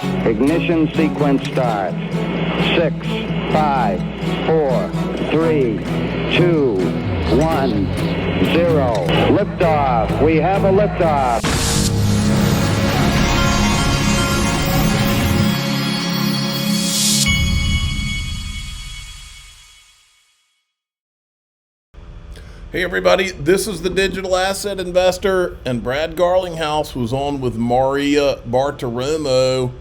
Ignition sequence start. 6, 5, 4, 3, 2, 1, 0. Liftoff. We have a liftoff. Hey everybody, this is the Digital Asset Investor, and Brad Garlinghouse was on with Maria Bartiromo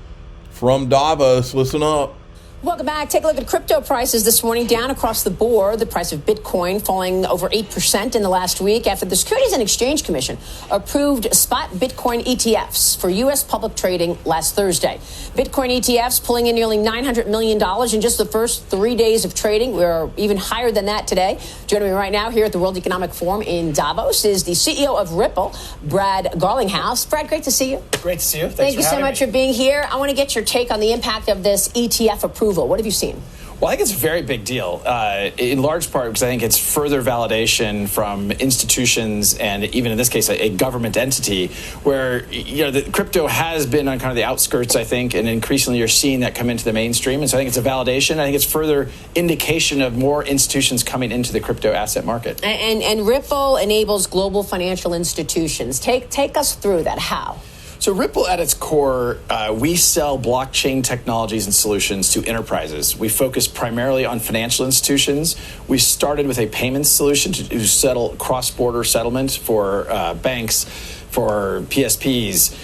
from Davos. Listen up. Welcome back. Take a look at crypto prices this morning, down across the board. The price of Bitcoin falling over 8% in the last week after the Securities and Exchange Commission approved spot Bitcoin ETFs for U.S. public trading last Thursday. Bitcoin ETFs pulling in nearly $900 million in just the first 3 days of trading. We're even higher than that today. Joining me right now here at the World Economic Forum in Davos is the CEO of Ripple, Brad Garlinghouse. Brad, great to see you. Great to see you. Thank you so much for being here. I want to get your take on the impact of this ETF approval. What have you seen? Well, I think it's a very big deal, in large part because I think it's further validation from institutions and even in this case, a government entity where, the crypto has been on kind of the outskirts, I think, and increasingly you're seeing that come into the mainstream. And so I think it's a validation. I think it's further indication of more institutions coming into the crypto asset market. And Ripple enables global financial institutions. Take us through that. How? So Ripple at its core, we sell blockchain technologies and solutions to enterprises. We focus primarily on financial institutions. We started with a payments solution to settle cross-border settlement for banks, for PSPs.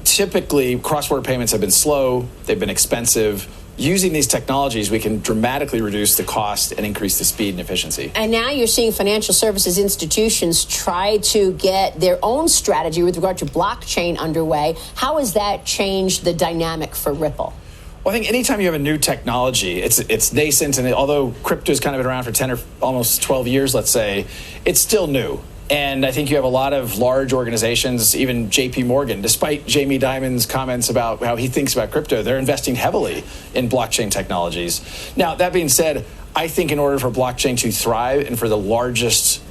Typically, cross-border payments have been slow, they've been expensive. Using these technologies, we can dramatically reduce the cost and increase the speed and efficiency. And now you're seeing financial services institutions try to get their own strategy with regard to blockchain underway. How has that changed the dynamic for Ripple? Well, I think anytime you have a new technology, it's nascent, and although crypto's kind of been around for 10 or almost 12 years, let's say, it's still new. And I think you have a lot of large organizations, even JP Morgan, despite Jamie Dimon's comments about how he thinks about crypto, they're investing heavily in blockchain technologies. Now, that being said, I think in order for blockchain to thrive and for the largest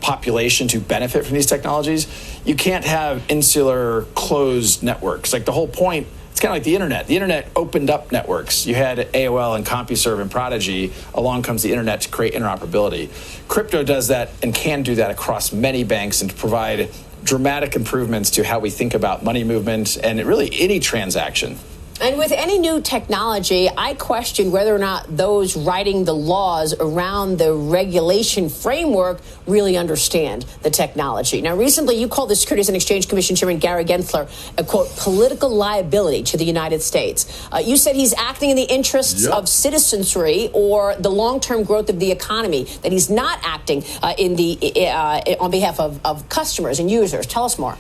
population to benefit from these technologies, you can't have insular closed networks. Like the whole point, it's kind of like the internet. The internet opened up networks. You had AOL and CompuServe and Prodigy. Along comes the internet to create interoperability. Crypto does that and can do that across many banks and to provide dramatic improvements to how we think about money movement and really any transaction. And with any new technology, I question whether or not those writing the laws around the regulation framework really understand the technology. Now, recently, you called the Securities and Exchange Commission Chairman Gary Gensler a, quote, political liability to the United States. You said he's acting in the interests of citizenry or the long-term growth of the economy, that he's not acting on behalf of customers and users. Tell us more.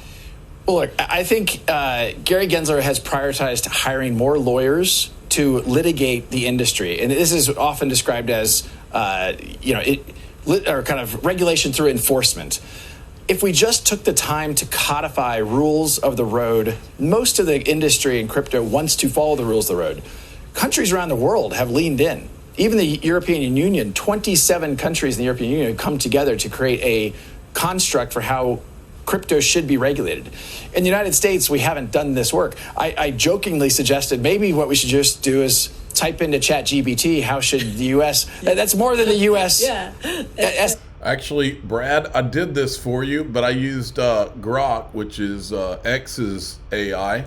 Well, look, I think Gary Gensler has prioritized hiring more lawyers to litigate the industry. And this is often described as, or kind of regulation through enforcement. If we just took the time to codify rules of the road, most of the industry in crypto wants to follow the rules of the road. Countries around the world have leaned in. Even the European Union, 27 countries in the European Union have come together to create a construct for how crypto should be regulated. In the United States, we haven't done this work. I jokingly suggested maybe what we should just do is type into ChatGPT, how should the U.S. That's more than the U.S. Yeah. Actually, Brad, I did this for you, but I used Grok, which is X's AI.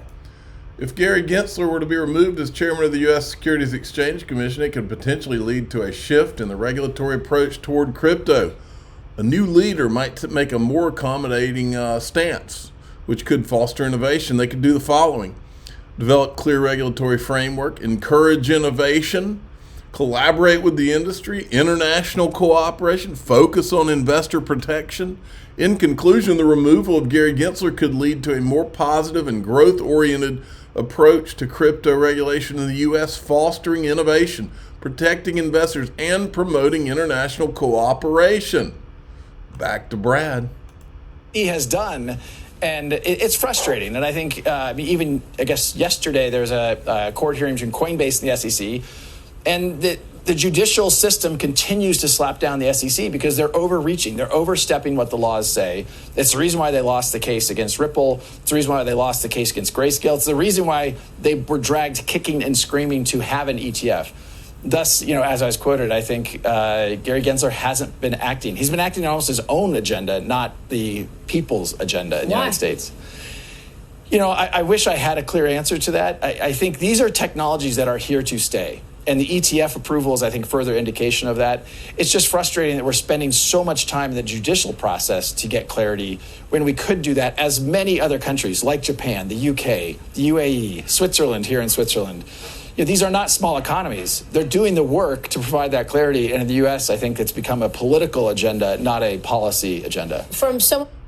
If Gary Gensler were to be removed as chairman of the U.S. Securities Exchange Commission, it could potentially lead to a shift in the regulatory approach toward crypto. A new leader might make a more accommodating stance, which could foster innovation. They could do the following: develop clear regulatory framework, encourage innovation, collaborate with the industry, international cooperation, focus on investor protection. In conclusion, the removal of Gary Gensler could lead to a more positive and growth-oriented approach to crypto regulation in the U.S., fostering innovation, protecting investors, and promoting international cooperation. Back to Brad. He has done, and it's frustrating. And I think I guess yesterday there was a court hearing between Coinbase and the SEC, and the judicial system continues to slap down the SEC because they're overreaching. They're overstepping what the laws say. It's the reason why they lost the case against Ripple. It's the reason why they lost the case against Grayscale. It's the reason why they were dragged kicking and screaming to have an ETF. Thus, as I was quoted, I think Gary Gensler hasn't been acting. He's been acting on almost his own agenda, not the people's agenda in the United States. I wish I had a clear answer to that. I think these are technologies that are here to stay. And the ETF approval is, I think, further indication of that. It's just frustrating that we're spending so much time in the judicial process to get clarity when we could do that, as many other countries like Japan, the UK, the UAE, Switzerland, here in Switzerland. These are not small economies. They're doing the work to provide that clarity. And in the U.S., I think it's become a political agenda, not a policy agenda.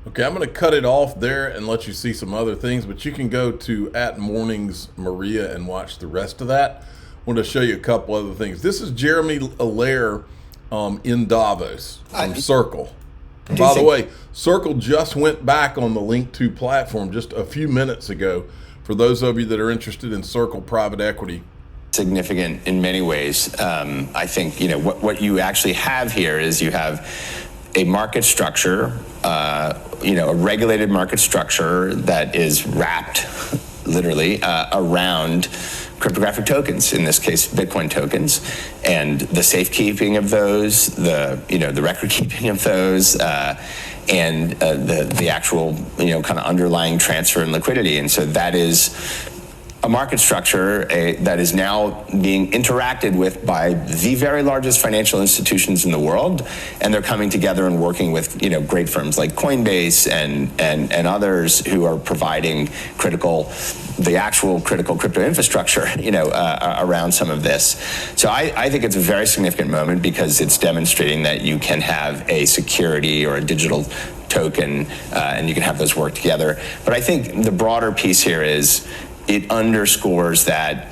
Okay, I'm going to cut it off there and let you see some other things, but you can go to @morningsmaria and watch the rest of that. I want to show you a couple other things. This is Jeremy Allaire in Davos from Circle. By the way, Circle just went back on the Link2 platform just a few minutes ago for those of you that are interested in Circle private equity. Significant in many ways. I think, what you actually have here is you have a market structure, a regulated market structure that is wrapped literally around cryptographic tokens, in this case, Bitcoin tokens, and the safekeeping of those, the record keeping of those, and the actual, kind of underlying transfer and liquidity. And so that is a market structure that is now being interacted with by the very largest financial institutions in the world, and they're coming together and working with great firms like Coinbase and others who are providing the actual critical crypto infrastructure around some of this. So I think it's a very significant moment because it's demonstrating that you can have a security or a digital token and you can have those work together. But I think the broader piece here is it underscores that,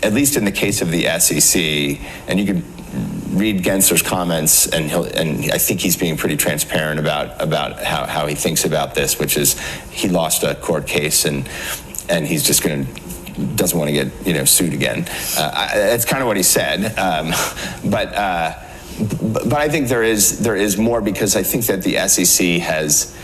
at least in the case of the SEC, and you can read Gensler's comments, and I think he's being pretty transparent about how he thinks about this, which is he lost a court case and he's just doesn't want to get sued again. That's kind of what he said, but I think there is more, because I think that the SEC has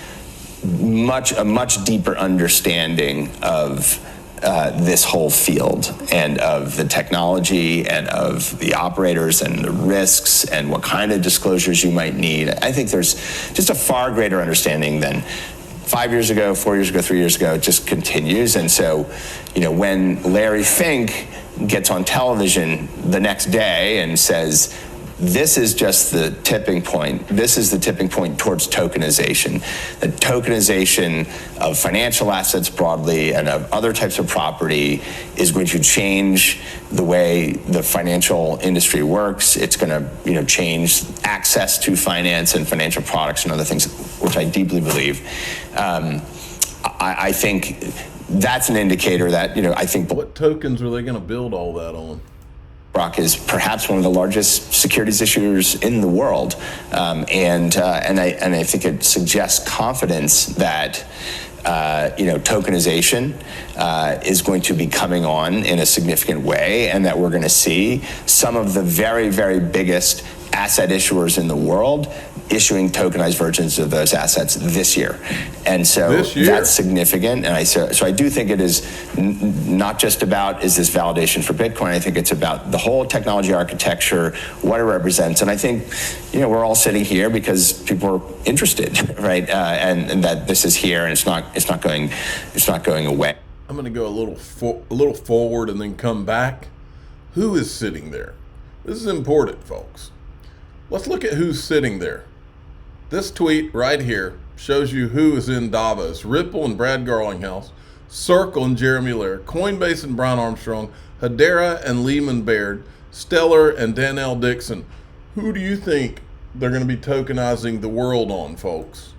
a much deeper understanding of this whole field and of the technology and of the operators and the risks and what kind of disclosures you might need. I think there's just a far greater understanding than 5 years ago, 4 years ago, 3 years ago. It just continues. And so, when Larry Fink gets on television the next day and says, this is just the tipping point. This is the tipping point towards tokenization. The tokenization of financial assets broadly and of other types of property is going to change the way the financial industry works. It's going to, change access to finance and financial products and other things, which I deeply believe. I think that's an indicator that, I think. What tokens are they going to build all that on? BlackRock is perhaps one of the largest securities issuers in the world, and I think it suggests confidence that tokenization is going to be coming on in a significant way, and that we're going to see some of the very, very biggest asset issuers in the world issuing tokenized versions of those assets this year. And so that's significant. And so I do think it is not just about, is this validation for Bitcoin? I think it's about the whole technology architecture, what it represents. And I think, we're all sitting here because people are interested, right? And that this is here, and it's not going away. I'm going to go a little forward and then come back. Who is sitting there? This is important, folks. Let's look at who's sitting there. This tweet right here shows you who is in Davos. Ripple and Brad Garlinghouse, Circle and Jeremy Allaire, Coinbase and Brian Armstrong, Hedera and Lehman Baird, Stellar and Danielle Dixon. Who do you think they're going to be tokenizing the world on, folks?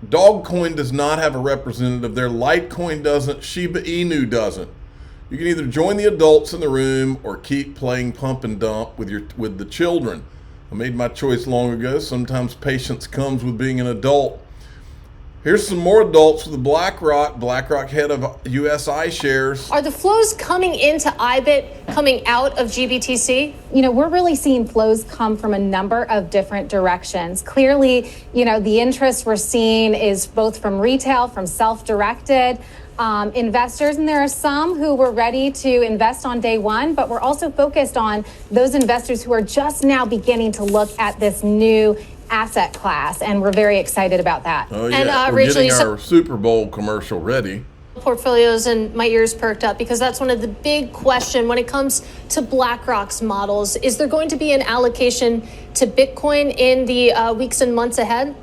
Dogcoin does not have a representative there. Litecoin doesn't. Shiba Inu doesn't. You can either join the adults in the room or keep playing pump and dump with the children. I made my choice long ago. Sometimes patience comes with being an adult. Here's some more adults with BlackRock. BlackRock head of US iShares. Are the flows coming into IBIT coming out of GBTC? You know, we're really seeing flows come from a number of different directions. Clearly, you know, the interest we're seeing is both from retail, from self-directed investors, and there are some who were ready to invest on day one, but we're also focused on those investors who are just now beginning to look at this new asset class, and we're very excited about that. Oh yeah, And, we're Rachel, getting our Super Bowl commercial ready. Portfolios, and my ears perked up because that's one of the big question when it comes to BlackRock's models. Is there going to be an allocation to Bitcoin in the weeks and months ahead?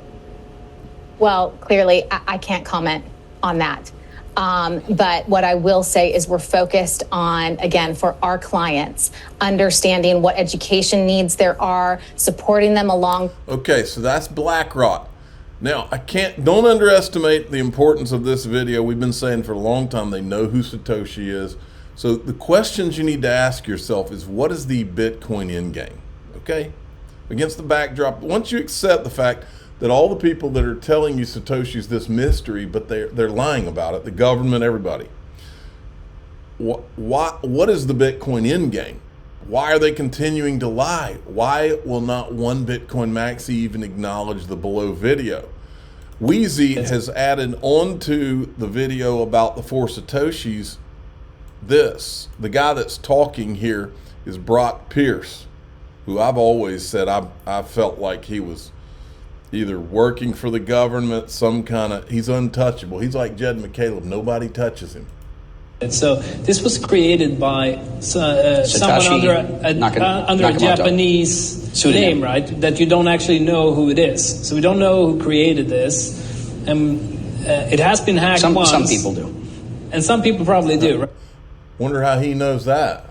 Well, clearly, I can't comment on that. But what I will say is we're focused on, again, for our clients, understanding what education needs there are, supporting them along. Okay, so that's BlackRock. Now, don't underestimate the importance of this video. We've been saying for a long time they know who Satoshi is. So the questions you need to ask yourself is, what is the Bitcoin endgame? Okay? Against the backdrop, once you accept the fact that all the people that are telling you Satoshi's this mystery, but they're lying about it, the government, everybody. What is the Bitcoin endgame? Why are they continuing to lie? Why will not one Bitcoin maxi even acknowledge the below video? Wheezy has added on to the video about the 4 Satoshis this. The guy that's talking here is Brock Pierce, who I've always said I felt like he was either working for the government, he's untouchable. He's like Jed McCaleb. Nobody touches him. And so this was created by someone under a Japanese name, right? That you don't actually know who it is. So we don't know who created this. And it has been hacked once. Some people do. And some people probably do. Right? Wonder how he knows that.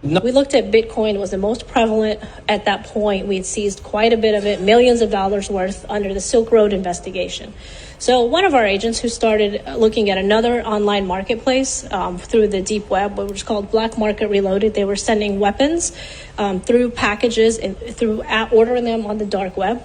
We looked at Bitcoin was the most prevalent at that point. We had seized quite a bit of it, millions of dollars worth under the Silk Road investigation. So one of our agents who started looking at another online marketplace through the deep web, which was called Black Market Reloaded, they were sending weapons through packages and ordering them on the dark web.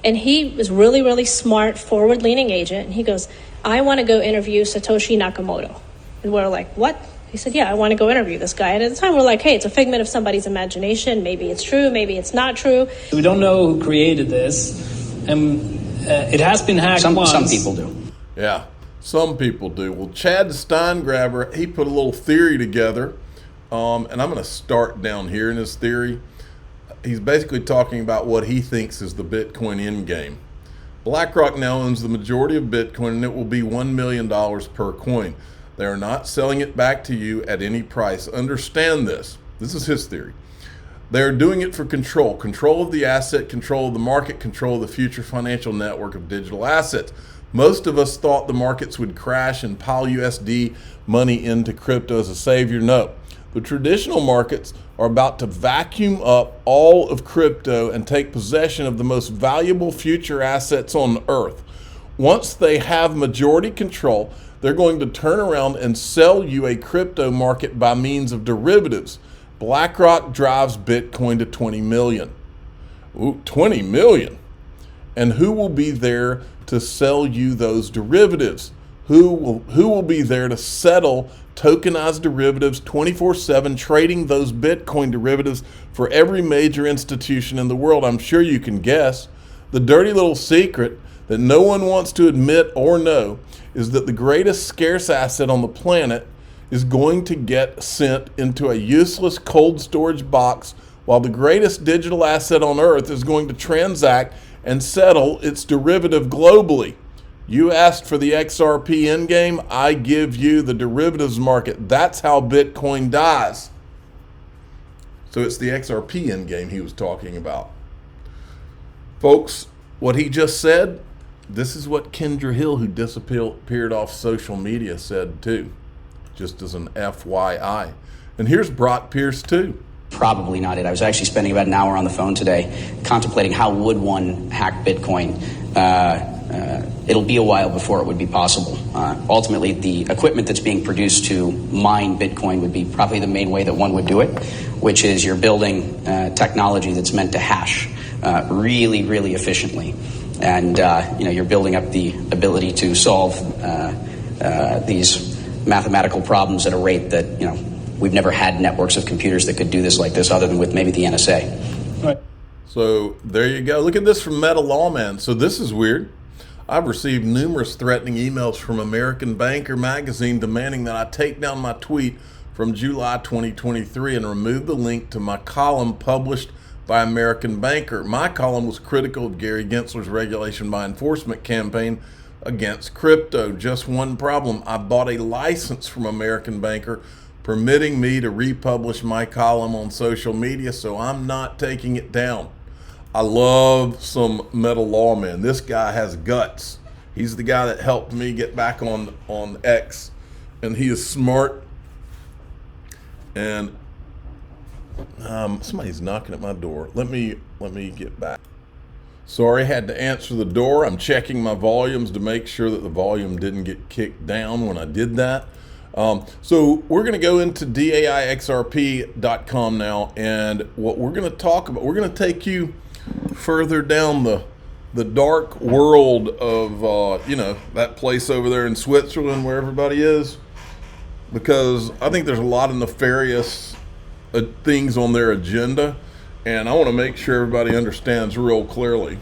And he was really, really smart, forward-leaning agent. And he goes, I want to go interview Satoshi Nakamoto. And we're like, what? He said, yeah, I want to go interview this guy. And at the time, we're like, hey, it's a figment of somebody's imagination. Maybe it's true.Maybe it's not true. We don't know who created this. And it has been hacked once. Some people do. Yeah, some people do. Well, Chad Steingraber, he put a little theory together. And I'm going to start down here in his theory. He's basically talking about what he thinks is the Bitcoin endgame. BlackRock now owns the majority of Bitcoin, and it will be $1 million per coin. They are not selling it back to you at any price. Understand this. This is his theory. They are doing it for control. Control of the asset, control of the market, control of the future financial network of digital assets. Most of us thought the markets would crash and pile USD money into crypto as a savior. No. The traditional markets are about to vacuum up all of crypto and take possession of the most valuable future assets on earth. Once they have majority control, they're going to turn around and sell you a crypto market by means of derivatives. BlackRock drives Bitcoin to 20 million. Ooh, 20 million. And who will be there to sell you those derivatives? Who will be there to settle tokenized derivatives 24/7, trading those Bitcoin derivatives for every major institution in the world? I'm sure you can guess. The dirty little secret that no one wants to admit or know is that the greatest scarce asset on the planet is going to get sent into a useless cold storage box, while the greatest digital asset on earth is going to transact and settle its derivative globally. You asked for the XRP endgame, I give you the derivatives market. That's how Bitcoin dies. So it's the XRP endgame he was talking about. Folks, what he just said, this is what Kendra Hill, who disappeared off social media, said too, just as an FYI. And here's Brock Pierce too. Probably not it. I was actually spending about an hour on the phone today contemplating how would one hack Bitcoin. It'll be a while before it would be possible. Ultimately, the equipment that's being produced to mine Bitcoin would be probably the main way that one would do it, which is you're building technology that's meant to hash really, really efficiently. and you're building up the ability to solve these mathematical problems at a rate that we've never had networks of computers that could do this like this, other than with maybe the NSA. Right. So there you go. Look at this from Meta Lawman. So this is weird. I've received numerous threatening emails from American Banker magazine demanding that I take down my tweet from July 2023 and remove the link to my column published by American Banker. My column was critical of Gary Gensler's regulation by enforcement campaign against crypto. Just one problem: I bought a license from American Banker permitting me to republish my column on social media, so I'm not taking it down. I love some Meta Lawman. This guy has guts. He's the guy that helped me get back on X, and he is smart. And somebody's knocking at my door. Let me get back. Sorry, had to answer the door. I'm checking my volumes to make sure that the volume didn't get kicked down when I did that. So we're going to go into DAIXRP.com now, and what we're going to talk about, we're going to take you further down the dark world of that place over there in Switzerland where everybody is, because I think there's a lot of nefarious things on their agenda, and I want to make sure everybody understands real clearly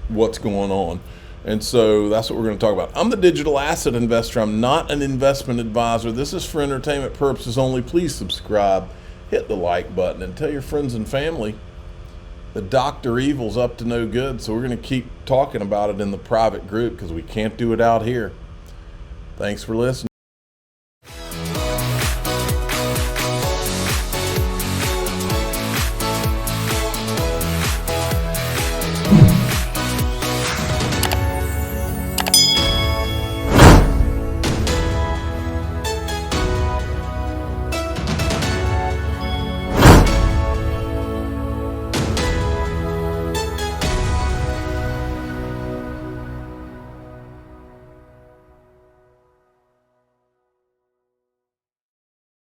what's going on. And so that's what we're going to talk about. I'm the digital asset investor. I'm not an investment advisor. This is for entertainment purposes only. Please subscribe, hit the like button, and tell your friends and family that Dr. Evil's up to no good. So we're going to keep talking about it in the private group because we can't do it out here. Thanks for listening.